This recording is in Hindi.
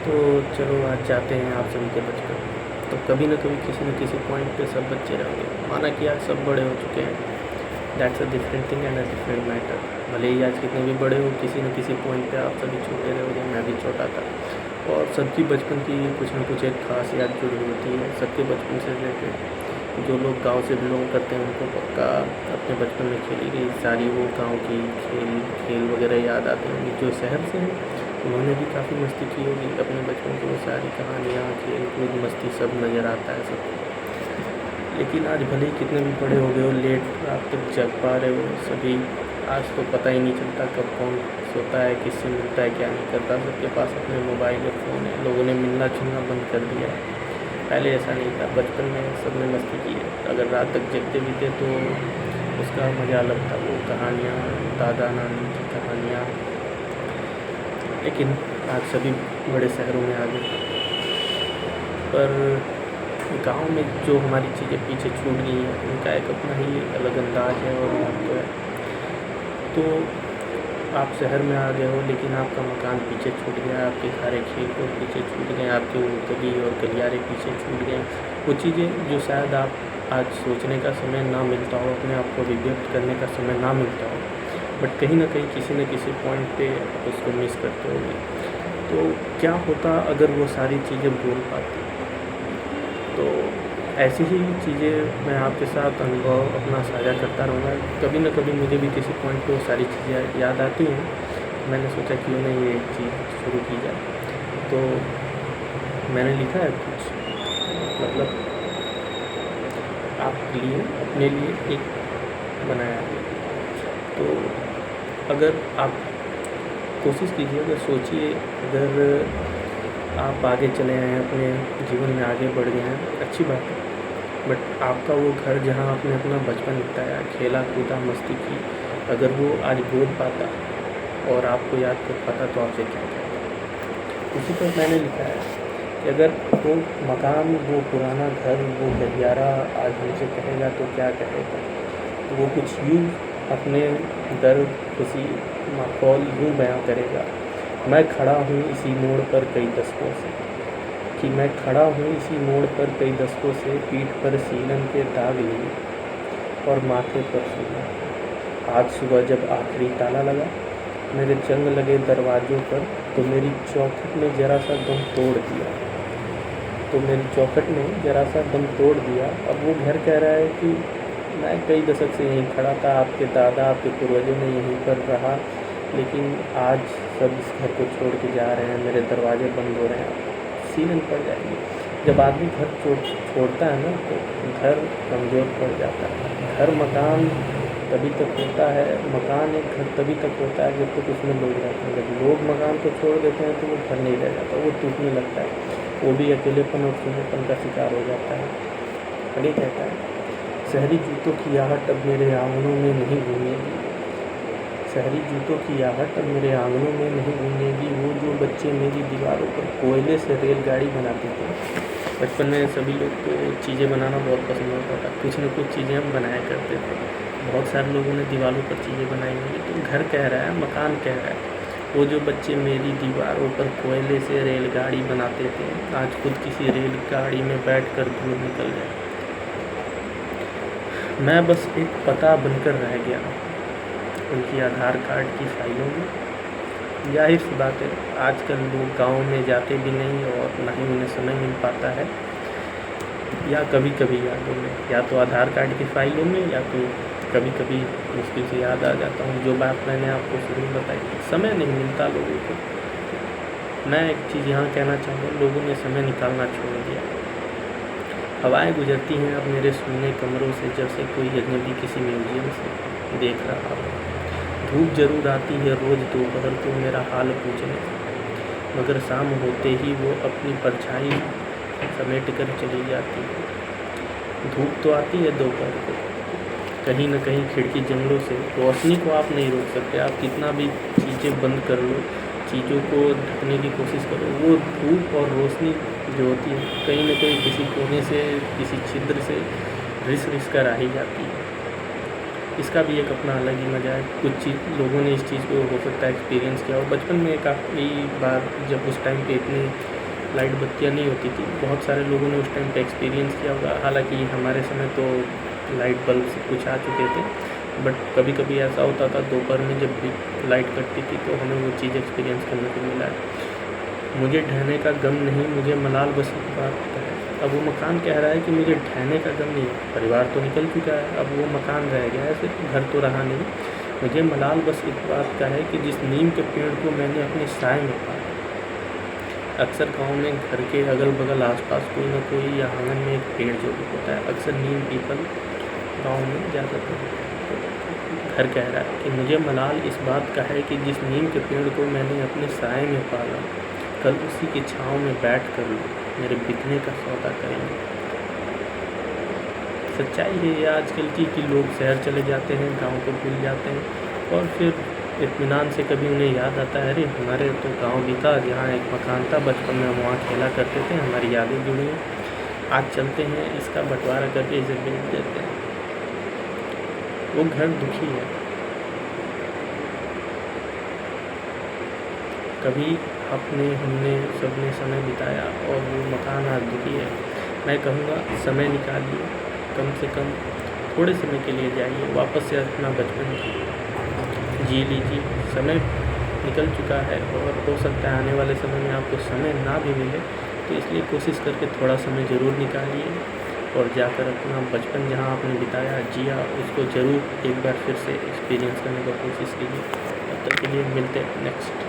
तो चलो आज जाते हैं आप सभी के बचपन। तो कभी न कभी किसी न किसी पॉइंट पे सब बच्चे रहेंगे। माना कि आज सब बड़े हो चुके हैं, that's a different thing and a different matter. भले ही आज कितने भी बड़े हो, किसी न किसी पॉइंट पे आप सभी छोटे रहोगे, मैं भी छोटा था। और सबकी बचपन की कुछ न कुछ एक खास याद जुड़ी होती है सबके बचपन से रिलेटेड। जो लोग गांव से बिलोंग करते हैं उनको पक्का अपने बचपन में खेली गई सारी वो गांव की खेल वगैरह याद आते होंगे। जो शहर से हैं उन्होंने भी काफ़ी मस्ती की होगी अपने बचपन की, वो सारी कहानियाँ खेल कूद मस्ती सब नज़र आता है सबको। लेकिन आज भले ही कितने भी बड़े हो गए हो, लेट रात तक जग पा रहे हो सभी, आज तो पता ही नहीं चलता कब कौन सोता है, किससे मिलता है, क्या नहीं करता। सबके पास अपने मोबाइल या फ़ोन है, लोगों ने मिलना जुलना बंद कर दिया है। पहले ऐसा नहीं था, बचपन में सब ने मस्ती की है। अगर रात तक जगते भी थे तो उसका मज़ा अलग था, वो कहानियाँ, दादा नानी की कहानियाँ। लेकिन आज सभी बड़े शहरों में आ गए, पर गांव में जो हमारी चीज़ें पीछे छूट गई हैं उनका एक अपना ही अलग अंदाज है और महत्व है। तो आप शहर में आ गए हो लेकिन आपका मकान पीछे छूट गया, आपके सारे खेल को पीछे छूट गए, आपके वो गली और गलियारे पीछे छूट गए। वो चीज़ें जो शायद आप आज सोचने का समय ना मिलता हो, अपने आप को अभिव्यक्त करने का समय ना मिलता हो, बट कहीं ना कहीं किसी न किसी पॉइंट पे आप उसको मिस करते होगे। तो क्या होता अगर वो सारी चीज़ें बोल पाती। तो ऐसी ही चीज़ें मैं आपके साथ अनुभव अपना साझा करता रहूँगा। कभी न कभी मुझे भी किसी पॉइंट पे वो सारी चीज़ें याद आती हैं। मैंने सोचा क्यों नहीं ये एक चीज़ शुरू की जाए। तो मैंने लिखा है कुछ, मतलब आपके लिए अपने लिए एक बनाया है। तो अगर आप कोशिश कीजिए, अगर सोचिए, अगर आप आगे चले आए हैं, अपने जीवन में आगे बढ़ गए हैं, अच्छी बात है। बट आपका वो घर जहाँ आपने अपना बचपन बिताया, खेला कूदा मस्ती की, अगर वो आज बोल पाता और आपको याद कर पाता तो आपसे क्या कहता। उसी पर मैंने लिखा है कि अगर वो मकान, वो पुराना घर, वो गलियारा आज हमसे कहेगा तो क्या कहेगा। तो वो कुछ यूँ अपने दर्द खुशी माहौल यूँ बयां करेगा। मैं खड़ा हूँ इसी मोड़ पर कई दशकों से, कि मैं खड़ा हूँ इसी मोड़ पर कई दशकों से, पीठ पर सीलन के दाग लिए और माथे पर सूना। आज सुबह जब आखिरी ताला लगा, मेरे जंग लगे दरवाज़ों पर, तो मेरी चौखट ने ज़रा सा दम तोड़ दिया। तो मेरी चौखट ने ज़रा सा दम तोड़ दिया। अब वो घर कह रहा है कि मैं कई दशक से यहीं खड़ा था, आपके दादा आपके पूर्वजों ने यहीं पर रहा, लेकिन आज सब इस घर को छोड़ के जा रहे हैं, मेरे दरवाजे बंद हो रहे हैं, सीलन पड़ जाएंगे। जब आदमी घर छोड़ता है ना तो घर कमज़ोर पड़ जाता है। घर मकान तभी तक होता है, मकान एक घर तभी तक होता है जब तक उसमें लोग रहते हैं। जब लोग मकान को छोड़ देते हैं तो वो घर नहीं रह जाता, वो टूटने लगता है, वो भी अकेलेपन और सूनेपन का शिकार हो जाता है। आगे कहता है, शहरी जूतों की आहट अब मेरे आंगनों में नहीं गूंजेगी, शहरी जूतों की आहट अब मेरे आंगनों में नहीं गूंजेगी। वो जो बच्चे मेरी दीवारों पर कोयले से रेलगाड़ी बनाते थे। बचपन में सभी लोग को चीज़ें बनाना बहुत पसंद होता था, कुछ न कुछ चीज़ें हम बनाया करते थे। बहुत सारे लोगों ने दीवारों पर चीज़ें बनाई होंगी। तो घर कह रहा है, मकान कह रहा है, वो जो बच्चे मेरी दीवारों पर कोयले से रेलगाड़ी बनाते थे, आज खुद किसी रेलगाड़ी में बैठकर दूर निकल गए। मैं बस एक पता बनकर रह गया उनकी आधार कार्ड की फाइलों में। जाहिर सी बात है, आजकल लोग गाँव में जाते भी नहीं और ना ही उन्हें समय मिल पाता है, या कभी कभी यादों में, या तो आधार कार्ड की फ़ाइलों में, या तो कभी कभी मुश्किल से याद आ जाता हूँ। जो बात मैंने आपको शुरू में बताई, समय नहीं मिलता लोगों को। मैं एक चीज़ यहाँ कहना चाहूँगा, लोगों ने समय निकालना छोड़ दिया। हवाएं गुजरती हैं अब मेरे सोने कमरों से, जैसे कोई अजनबी किसी म्यूजियम से देख रहा हो। धूप जरूर आती है रोज़ दोपहर को मेरा हाल पूछने, मगर शाम होते ही वो अपनी परछाई समेट कर चली जाती है। धूप तो आती है दोपहर को, कहीं न कहीं खिड़की जंगलों से। रोशनी को आप नहीं रोक सकते, आप कितना भी चीज़ें बंद कर लो, चीज़ों को ढकने की कोशिश करो, वो धूप और रोशनी जो होती है कहीं न कहीं किसी कोने से, किसी छिद्र से रिस कर आ ही जाती है। इसका भी एक अपना अलग ही मज़ा है। कुछ लोगों ने इस चीज़ को हो सकता है एक्सपीरियंस किया हो बचपन में। काफ़ी बार जब उस टाइम पे इतनी लाइट बत्तियाँ नहीं होती थी। बहुत सारे लोगों ने उस टाइम पे एक्सपीरियंस किया होगा, हालांकि हमारे समय तो लाइट बल्ब से कुछ आ चुके थे, बट कभी कभी ऐसा होता था दोपहर में जब भी लाइट कटती थी तो हमें वो चीज़ एक्सपीरियंस करने को मिला है। मुझे ढहने का गम नहीं, मुझे मलाल बस एक बात का है। अब वो मकान कह रहा है कि मुझे ढहने का गम नहीं है, परिवार तो निकल चुका है, अब वो मकान रह गया है, सिर्फ घर तो रहा नहीं। मुझे मलाल बस इस बात का है कि जिस नीम के पेड़ को मैंने अपने साए में पाया। अक्सर गांव में घर के अगल बगल आसपास कोई ना कोई या आंगन में एक पेड़ जरूर होता है, अक्सर नीम पीपल गांव में ज़्यादातर। तो घर कह रहा है कि मुझे मलाल इस बात का है कि जिस नीम के पेड़ को मैंने अपने साए में पाला, कल उसी की छाँव में बैठ कर मेरे बिकने का सौदा करेंगे। सच्चाई है ये आजकल की कि लोग शहर चले जाते हैं, गांव को भूल जाते हैं, और फिर इत्मीनान से कभी उन्हें याद आता है, अरे हमारे तो गांव भी था, जहाँ एक मकान था, बचपन में हम वहाँ खेला करते थे, हमारी यादें जुड़ी हैं, आज चलते हैं इसका बंटवारा करके इसे बेच देते हैं। वो घर दुखी है। कभी हमने सबने समय बिताया और वो मकान आज दुखी है। मैं कहूँगा समय निकालिए, कम से कम थोड़े समय के लिए जाइए, वापस से अपना बचपन जी लीजिए। समय निकल चुका है और हो सकता है आने वाले समय में आपको समय ना भी मिले, तो इसलिए कोशिश करके थोड़ा समय ज़रूर निकालिए और जाकर अपना बचपन जहाँ आपने बिताया जिया, उसको ज़रूर एक बार फिर से एक्सपीरियंस करने की कोशिश कीजिए। तब तक के लिए मिलते हैं नेक्स्ट।